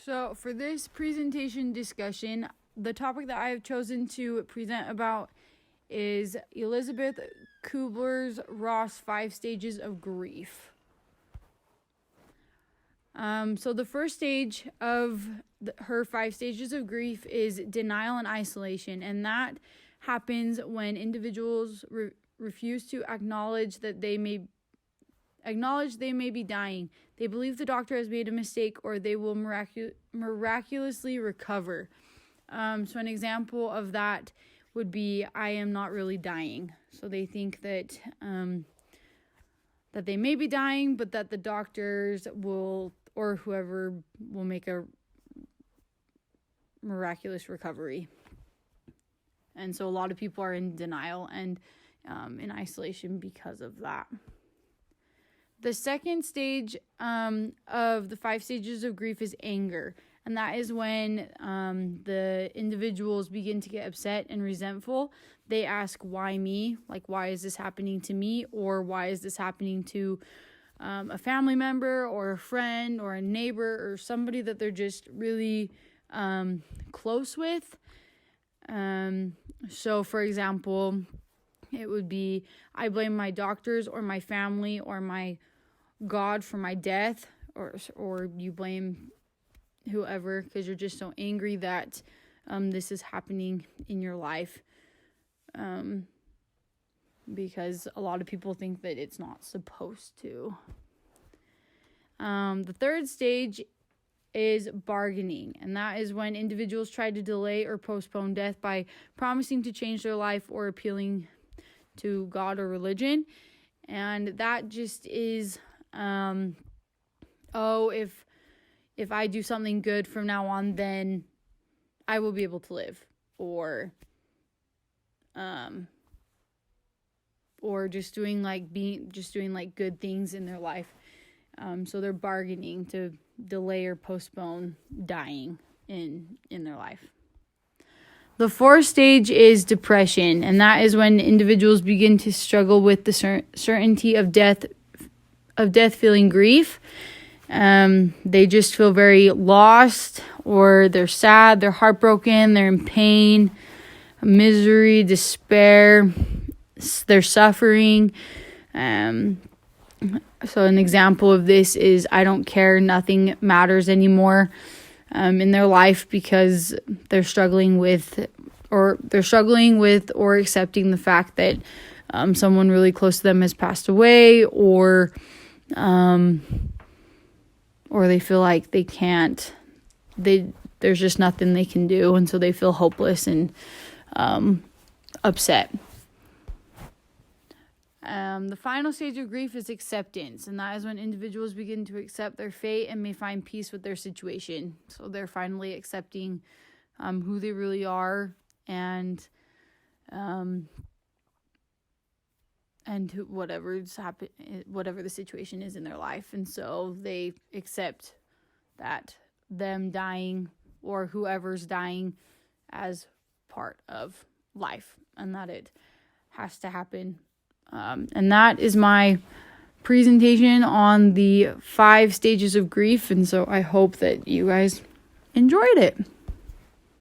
So for this presentation discussion, the topic that I have chosen to present about is Elizabeth Kubler-Ross 5 stages of grief. So the first stage of her 5 stages of grief is denial and isolation, and that happens when individuals refuse to acknowledge they may be dying. They believe the doctor has made a mistake, or they will miraculously recover. So an example of that would be, I am not really dying. So they think that they may be dying, but that the doctors will, or whoever, will make a miraculous recovery. And so a lot of people are in denial and in isolation because of that. The second stage of the 5 stages of grief is anger. And that is when the individuals begin to get upset and resentful. They ask, why me? Like, why is this happening to me? Or why is this happening to a family member or a friend or a neighbor or somebody that they're just really close with? So, for example, it would be, I blame my doctors or my family or my God for my death, or you blame whoever because you're just so angry that this is happening in your life, because a lot of people think that it's not supposed to. The third stage is bargaining, and that is when individuals try to delay or postpone death by promising to change their life or appealing to God or religion. And that just is, if I do something good from now on, then I will be able to live, or just doing good things in their life. So they're bargaining to delay or postpone dying in their life. The fourth stage is depression, and that is when individuals begin to struggle with the certainty of death, feeling grief. They just feel very lost, or they're sad, they're heartbroken, they're in pain, misery, despair, they're suffering. So an example of this is, I don't care, nothing matters anymore in their life, because they're struggling with or accepting the fact that someone really close to them has passed away, or they feel like there's just nothing they can do, and so they feel hopeless and upset. The final stage of grief is acceptance, and that is when individuals begin to accept their fate and may find peace with their situation. So they're finally accepting who they really are, and whatever the situation is in their life. And so they accept that them dying or whoever's dying as part of life, and that it has to happen. And that is my presentation on the 5 stages of grief. And so I hope that you guys enjoyed it.